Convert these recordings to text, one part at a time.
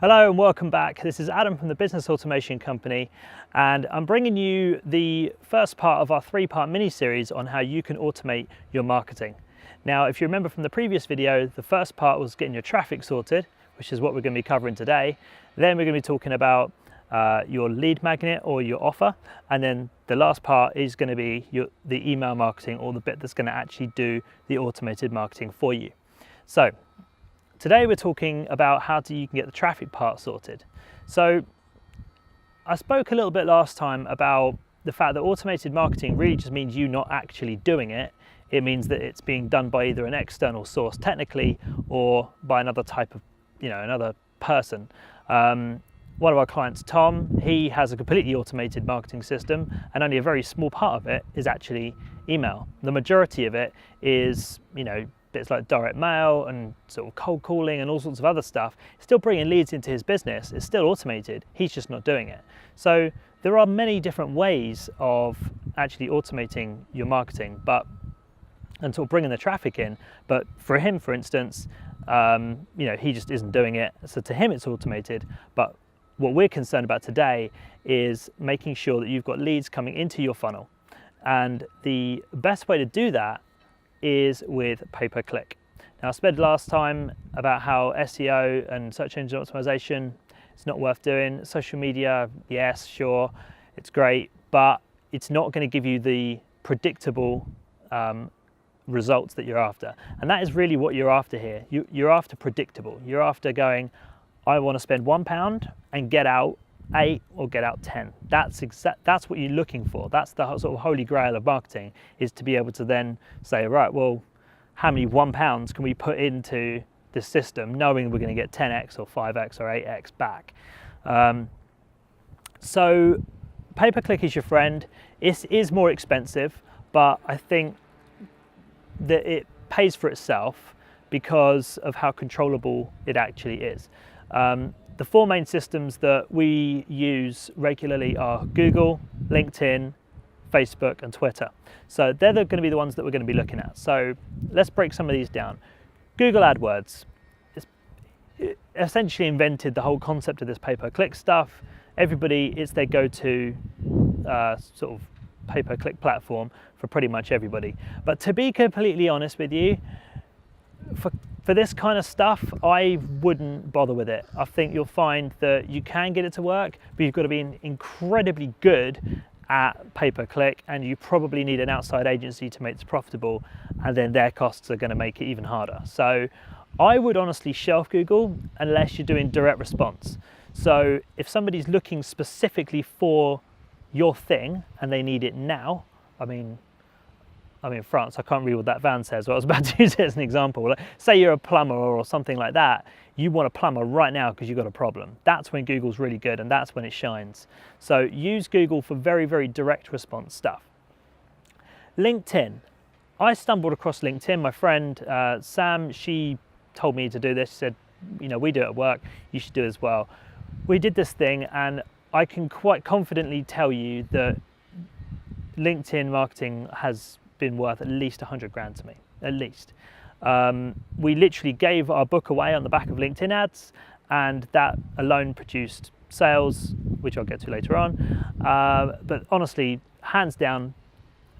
Hello and welcome back. This is Adam from the Business Automation Company, and I'm bringing you the first part of our three-part mini-series on how you can automate your marketing. Now, if you remember from the previous video, the first part was getting your traffic sorted, which is what we're going to be covering today. Then we're going to be talking about your lead magnet or your offer, and then the last part is going to be the email marketing, or the bit that's going to actually do the automated marketing for you. So today we're talking about how you can get the traffic part sorted. So I spoke a little bit last time about the fact that automated marketing really just means you not actually doing it. It means that it's being done by either an external source technically or by another type of, another person. One of our clients, Tom, he has a completely automated marketing system, and only a very small part of it is actually email. The majority of it is, bits like direct mail and sort of cold calling and all sorts of other stuff. Still bringing leads into his business. It's still automated. He's just not doing it. So there are many different ways of actually automating your marketing, and sort of bringing the traffic in. But for him, for instance, he just isn't doing it. So to him, it's automated. But what we're concerned about today is making sure that you've got leads coming into your funnel. And the best way to do that is with pay-per-click. Now, I spoke last time about how SEO and search engine optimization is not worth doing. Social media, yes, sure, it's great, but it's not going to give you the predictable results that you're after. And that is really what you're after here. You're after predictable. You're after going, I want to spend £1 and get out 8 or get out 10. That's what you're looking for. That's the sort of holy grail of marketing, is to be able to then say, right, well, how many £1 can we put into this system knowing we're going to get 10x or 5x or 8x back? So pay-per-click is your friend. It is more expensive, but I think that it pays for itself because of how controllable it actually is. The four main systems that we use regularly are Google, LinkedIn, Facebook, and Twitter. So they're going to be the ones that we're going to be looking at. So let's break some of these down. Google Adwords essentially invented the whole concept of this pay-per-click stuff. It's their go-to sort of pay-per-click platform for pretty much everybody. But to be completely honest with you, for this kind of stuff, I wouldn't bother with it. I think you'll find that you can get it to work, but you've got to be incredibly good at pay-per-click, and you probably need an outside agency to make this profitable, and then their costs are going to make it even harder. So I would honestly shelf Google unless you're doing direct response. So if somebody's looking specifically for your thing and they need it now, I'm in France, I can't read what that van says, but I was about to use it as an example. Like, say you're a plumber or something like that, you want a plumber right now because you've got a problem. That's when Google's really good, and that's when it shines. So use Google for very, very direct response stuff. LinkedIn. I stumbled across LinkedIn. My friend Sam, she told me to do this. She said, we do it at work, you should do it as well. We did this thing, and I can quite confidently tell you that LinkedIn marketing has been worth at least 100 grand to me, at least. We literally gave our book away on the back of LinkedIn ads, and that alone produced sales, which I'll get to later on. But honestly, hands down,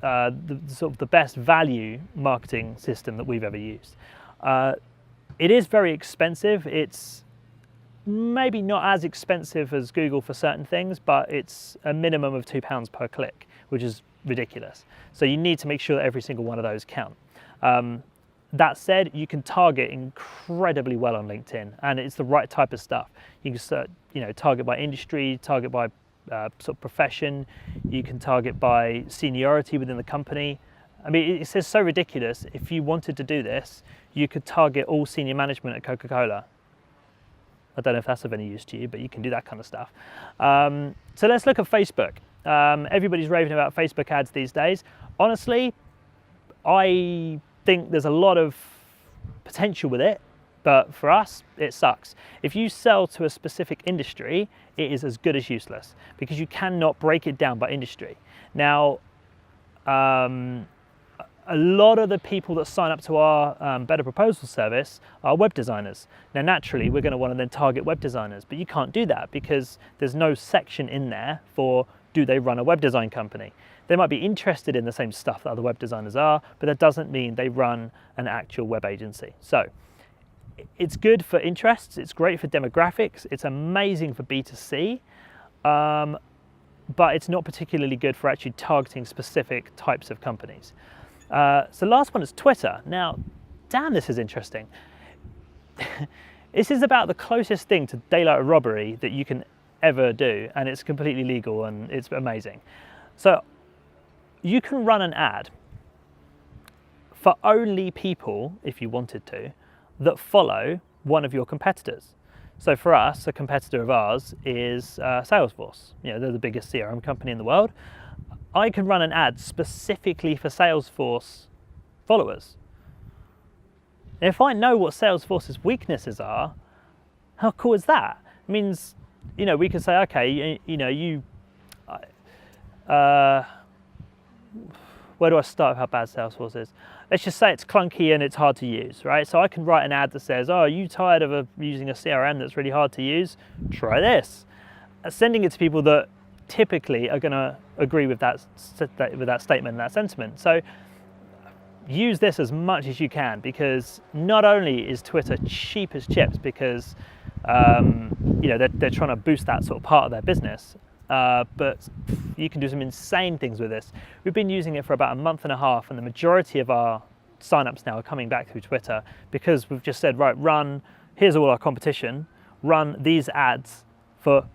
the best value marketing system that we've ever used. It is very expensive. It's maybe not as expensive as Google for certain things, but it's a minimum of £2 per click, which is ridiculous. So you need to make sure that every single one of those count. That said, you can target incredibly well on LinkedIn, and it's the right type of stuff. You can target by industry, target by sort of profession. You can target by seniority within the company. It's just so ridiculous. If you wanted to do this, you could target all senior management at Coca-Cola. I don't know if that's of any use to you, but you can do that kind of stuff. So let's look at Facebook. Everybody's raving about Facebook ads these days. Honestly, I think there's a lot of potential with it, but for us, it sucks. If you sell to a specific industry, it is as good as useless because you cannot break it down by industry. Now, a lot of the people that sign up to our Better Proposal service are web designers. Now, naturally, we're going to want to then target web designers, but you can't do that because there's no section in there for do they run a web design company. They might be interested in the same stuff that other web designers are, but that doesn't mean they run an actual web agency. So it's good for interests, it's great for demographics, it's amazing for B2C, but it's not particularly good for actually targeting specific types of companies. So last one is Twitter. Now, damn, this is interesting. This is about the closest thing to daylight robbery that you can ever do, and it's completely legal and it's amazing. So you can run an ad for only people, if you wanted to, that follow one of your competitors. So for us, a competitor of ours is Salesforce. You know, they're the biggest CRM company in the world. I can run an ad specifically for Salesforce followers. If I know what Salesforce's weaknesses are, how cool is that? It means, you know, we could say, okay, where do I start with how bad Salesforce is? Let's just say it's clunky and it's hard to use, right? So I can write an ad that says, oh, are you tired of using a CRM that's really hard to use? Try this. Sending it to people that typically are going to agree with that statement and that sentiment. So use this as much as you can, because not only is Twitter cheap as chips because they're trying to boost that sort of part of their business, but you can do some insane things with this. We've been using it for about a month and a half, and the majority of our signups now are coming back through Twitter because we've just said, right, here's all our competition, run these ads for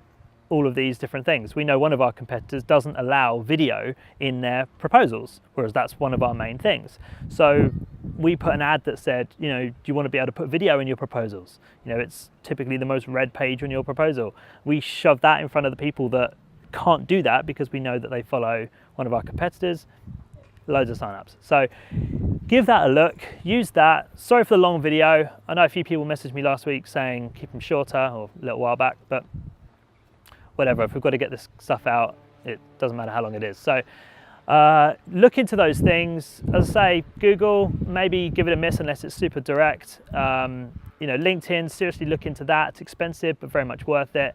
all of these different things. We know one of our competitors doesn't allow video in their proposals, whereas that's one of our main things. So we put an ad that said, do you want to be able to put video in your proposals? It's typically the most read page on your proposal. We shove that in front of the people that can't do that because we know that they follow one of our competitors. Loads of signups. So give that a look, use that. Sorry for the long video. I know a few people messaged me last week saying keep them shorter, or a little while back, but whatever, if we've got to get this stuff out, it doesn't matter how long it is. So look into those things. As I say, Google, maybe give it a miss unless it's super direct. LinkedIn, seriously look into that. It's expensive, but very much worth it.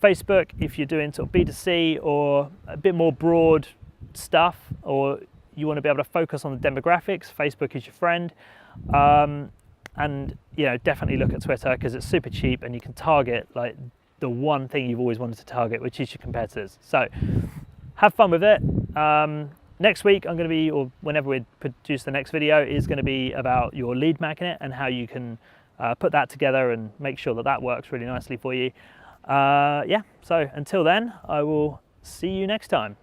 Facebook, if you're doing sort of B2C or a bit more broad stuff, or you want to be able to focus on the demographics, Facebook is your friend. And definitely look at Twitter because it's super cheap and you can target like the one thing you've always wanted to target, which is your competitors. So have fun with it. Next week I'm going to be, or whenever we produce the next video, is going to be about your lead magnet and how you can put that together and make sure that that works really nicely for you. So until then, I will see you next time.